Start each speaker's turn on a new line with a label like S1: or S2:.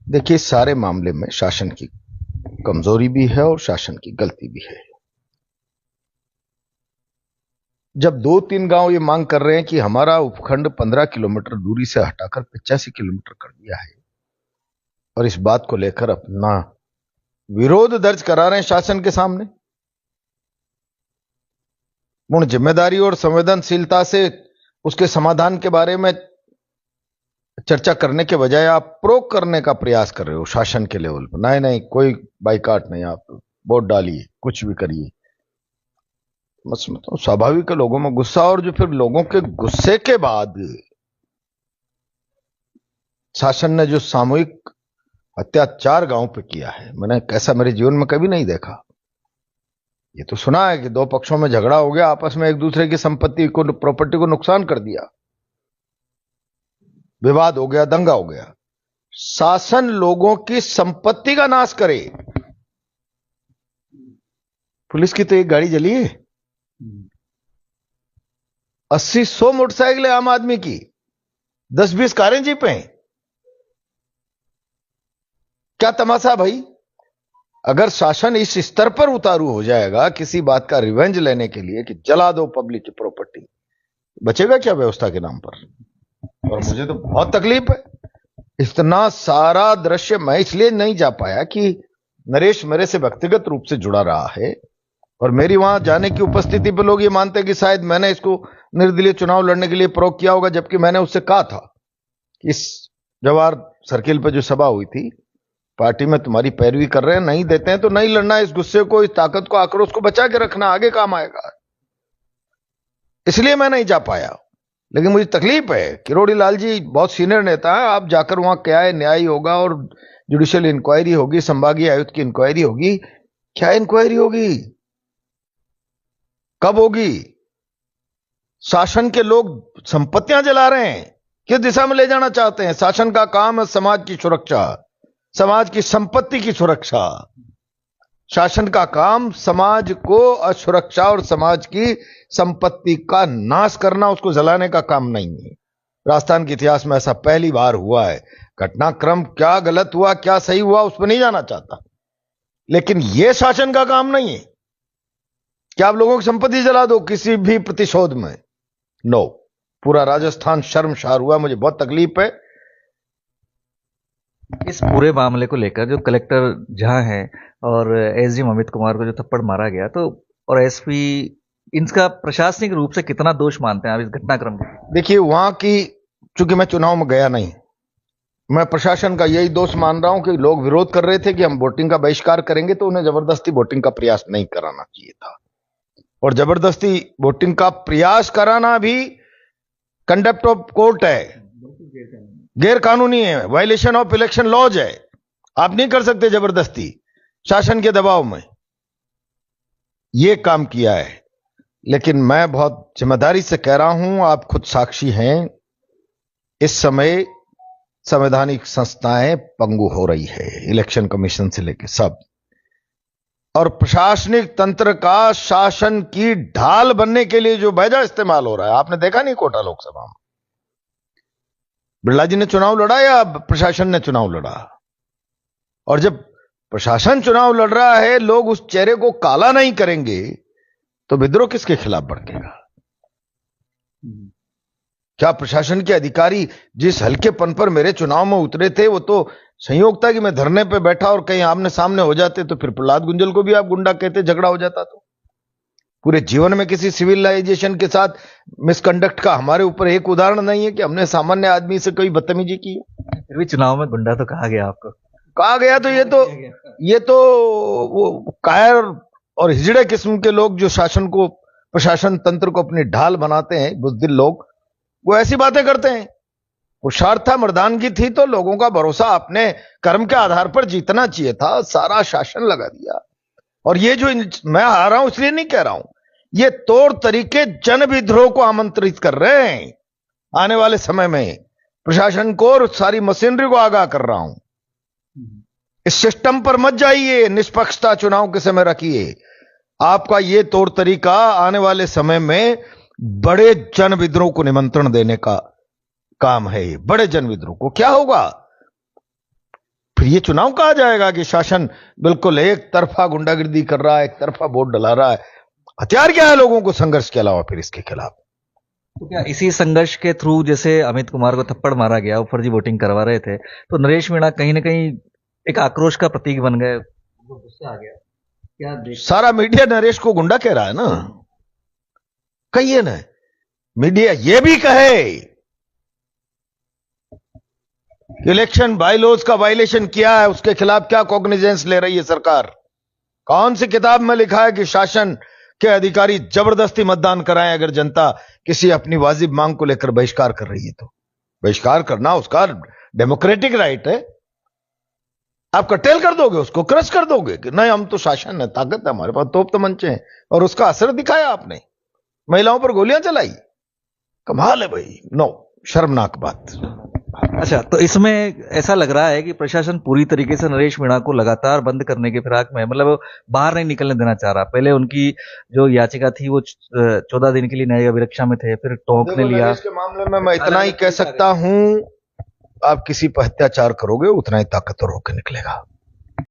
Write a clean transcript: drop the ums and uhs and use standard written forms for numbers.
S1: देखिए, इस सारे मामले में शासन की कमजोरी भी है और शासन की गलती भी है। जब 2-3 गांव ये मांग कर रहे हैं कि हमारा उपखंड 15 किलोमीटर दूरी से हटाकर 85 किलोमीटर कर दिया है और इस बात को लेकर अपना विरोध दर्ज करा रहे हैं शासन के सामने, पूर्ण जिम्मेदारी और संवेदनशीलता से उसके समाधान के बारे में चर्चा करने के बजाय आप प्रोक करने का प्रयास कर रहे हो शासन के लेवल पर। नहीं नहीं, कोई बाइकाट नहीं, आप वोट डालिए, कुछ भी करिए। बस मतलब स्वाभाविक है लोगों में गुस्सा, और जो फिर लोगों के गुस्से के बाद शासन ने जो सामूहिक अत्याचार गांव पे किया है, मैंने कैसा मेरे जीवन में कभी नहीं देखा। ये तो सुना है कि 2 पक्षों में झगड़ा हो गया, आपस में एक दूसरे की संपत्ति को, प्रॉपर्टी को नुकसान कर दिया, विवाद हो गया, दंगा हो गया। शासन लोगों की संपत्ति का नाश करे। पुलिस की तो एक गाड़ी जली है, 80-100 मोटरसाइकिल है आम आदमी की, 10-20 कारें जीप हैं। क्या तमाशा भाई। अगर शासन इस स्तर पर उतारू हो जाएगा किसी बात का रिवेंज लेने के लिए कि जला दो पब्लिक की प्रॉपर्टी, बचेगा क्या व्यवस्था के नाम पर। और मुझे तो बहुत तकलीफ है। इतना सारा दृश्य मैं इसलिए नहीं जा पाया कि नरेश मेरे से व्यक्तिगत रूप से जुड़ा रहा है और मेरी वहां जाने की उपस्थिति पर लोग ये मानते हैं कि शायद मैंने इसको निर्दलीय चुनाव लड़ने के लिए प्रयोग किया होगा, जबकि मैंने उससे कहा था कि इस जवाहर सर्किल पर जो सभा हुई थी, पार्टी में तुम्हारी पैरवी कर रहे हैं, नहीं देते हैं तो नहीं लड़ना। इस गुस्से को, इस ताकत को, आक्रोश को बचा के रखना, आगे काम आएगा। इसलिए मैं नहीं जा पाया। लेकिन मुझे तकलीफ है। किरोड़ी लाल जी बहुत सीनियर नेता है, आप जाकर वहां क्या है, न्याय होगा और जुडिशियल इंक्वायरी होगी, संभागीय आयुक्त की इंक्वायरी होगी। क्या इंक्वायरी होगी, कब होगी? शासन के लोग संपत्तियां जला रहे हैं, किस दिशा में ले जाना चाहते हैं? शासन का काम है समाज की सुरक्षा, समाज की संपत्ति की सुरक्षा। शासन का काम समाज को असुरक्षा और समाज की संपत्ति का नाश करना, उसको जलाने का काम नहीं है। राजस्थान के इतिहास में ऐसा पहली बार हुआ है। घटनाक्रम क्या गलत हुआ, क्या सही हुआ, उस पर नहीं जाना चाहता, लेकिन यह शासन का काम नहीं है कि आप लोगों की संपत्ति जला दो किसी भी प्रतिशोध में। नो, पूरा राजस्थान शर्मसार हुआ। मुझे बहुत तकलीफ है।
S2: इस पूरे मामले को लेकर जो कलेक्टर जहां है और एसडीएम अमित कुमार को जो थप्पड़ मारा गया, तो और एसपी, इनका प्रशासनिक रूप से कितना दोष मानते हैं आप इस घटनाक्रम में?
S1: देखिए, वहां की, चूंकि मैं चुनाव में गया नहीं, मैं प्रशासन का यही दोष मान रहा हूं कि लोग विरोध कर रहे थे कि हम वोटिंग का बहिष्कार करेंगे, तो उन्हें जबरदस्ती वोटिंग का प्रयास नहीं कराना चाहिए था। और जबरदस्ती वोटिंग का प्रयास कराना भी कंडक्ट ऑफ कोर्ट है, गैर कानूनी है, वायलेशन ऑफ इलेक्शन लॉज है। आप नहीं कर सकते जबरदस्ती, शासन के दबाव में यह काम किया है। लेकिन मैं बहुत जिम्मेदारी से कह रहा हूं, आप खुद साक्षी हैं, इस समय संवैधानिक संस्थाएं पंगु हो रही है, इलेक्शन कमीशन से लेकर सब, और प्रशासनिक तंत्र का शासन की ढाल बनने के लिए जो बैजा इस्तेमाल हो रहा है। आपने देखा नहीं कोटा लोकसभा में बिरला जी ने चुनाव लड़ा या प्रशासन ने चुनाव लड़ा? और जब प्रशासन चुनाव लड़ रहा है, लोग उस चेहरे को काला नहीं करेंगे तो विद्रोह किसके खिलाफ भड़केगा? क्या प्रशासन के अधिकारी जिस हल्केपन पर मेरे चुनाव में उतरे थे, वो तो संयोग था कि मैं धरने पे बैठा और कहीं आमने सामने हो जाते तो फिर प्रहलाद गुंजल को भी आप गुंडा कहते, झगड़ा हो जाता। तो पूरे जीवन में किसी सिविलाइजेशन के साथ मिसकंडक्ट का हमारे ऊपर एक उदाहरण नहीं है कि हमने सामान्य आदमी से कोई बदतमीजी की है।
S2: फिर भी चुनाव में गुंडा तो कहा गया, आपको
S1: कहा गया। तो ये तो वो कायर और हिजड़े किस्म के लोग जो शासन को, प्रशासन तंत्र को अपनी ढाल बनाते हैं, बुज़दिल लोग, वो ऐसी बातें करते हैं। हुशारता मर्दानगी थी तो लोगों का भरोसा अपने कर्म के आधार पर जीतना चाहिए था। सारा शासन लगा दिया। और ये जो मैं आ रहा हूं इसलिए नहीं कह रहा हूं, ये तौर तरीके जन विद्रोह को आमंत्रित कर रहे हैं। आने वाले समय में प्रशासन को और सारी मशीनरी को आगाह कर रहा हूं, इस सिस्टम पर मत जाइए, निष्पक्षता चुनाव के समय रखिए। आपका ये तौर तरीका आने वाले समय में बड़े जन विद्रोह को निमंत्रण देने का काम है। बड़े जन विद्रोह को क्या होगा? फिर ये चुनाव कहा जाएगा कि शासन बिल्कुल एक तरफा गुंडागिर्दी कर रहा है, एक तरफा वोट डला रहा है? हथियार क्या है लोगों को संघर्ष के अलावा फिर इसके खिलाफ?
S2: तो क्या इसी संघर्ष के थ्रू जैसे अमित कुमार को थप्पड़ मारा गया, वो फर्जी वोटिंग करवा रहे थे, तो नरेश मीणा कहीं ना कहीं एक आक्रोश का प्रतीक बन गए, वो गुस्सा आ गया? क्या
S1: सारा मीडिया नरेश को गुंडा कह रहा है ना। कहिए ना, मीडिया ये भी कहे इलेक्शन बायलॉज का वायलेशन किया है, उसके खिलाफ क्या कॉग्निजेंस ले रही है सरकार? कौन सी किताब में लिखा है कि शासन के अधिकारी जबरदस्ती मतदान कराएं अगर जनता किसी अपनी वाजिब मांग को लेकर बहिष्कार कर रही है? तो बहिष्कार करना उसका डेमोक्रेटिक राइट है। आप कटेल कर दोगे, उसको क्रश कर दोगे कि नहीं हम तो शासन है, ताकत है हमारे पास, तोप तमंचे हैं, और उसका असर दिखाया आपने, महिलाओं पर गोलियां चलाई। कमाल है भाई। नो, शर्मनाक बात।
S2: अच्छा, तो इसमें ऐसा लग रहा है कि प्रशासन पूरी तरीके से नरेश मीणा को लगातार बंद करने के फिराक में है, मतलब वो बाहर नहीं निकलने देना चाह रहा। पहले उनकी जो याचिका थी वो 14 दिन के लिए न्यायिक अभिरक्षा में थे, फिर टोंक ने लिया।
S1: नरेश के मामले में मैं इतना ही कह सकता हूं, आप किसी पर अत्याचार करोगे उतना ही ताकतवर होकर निकलेगा।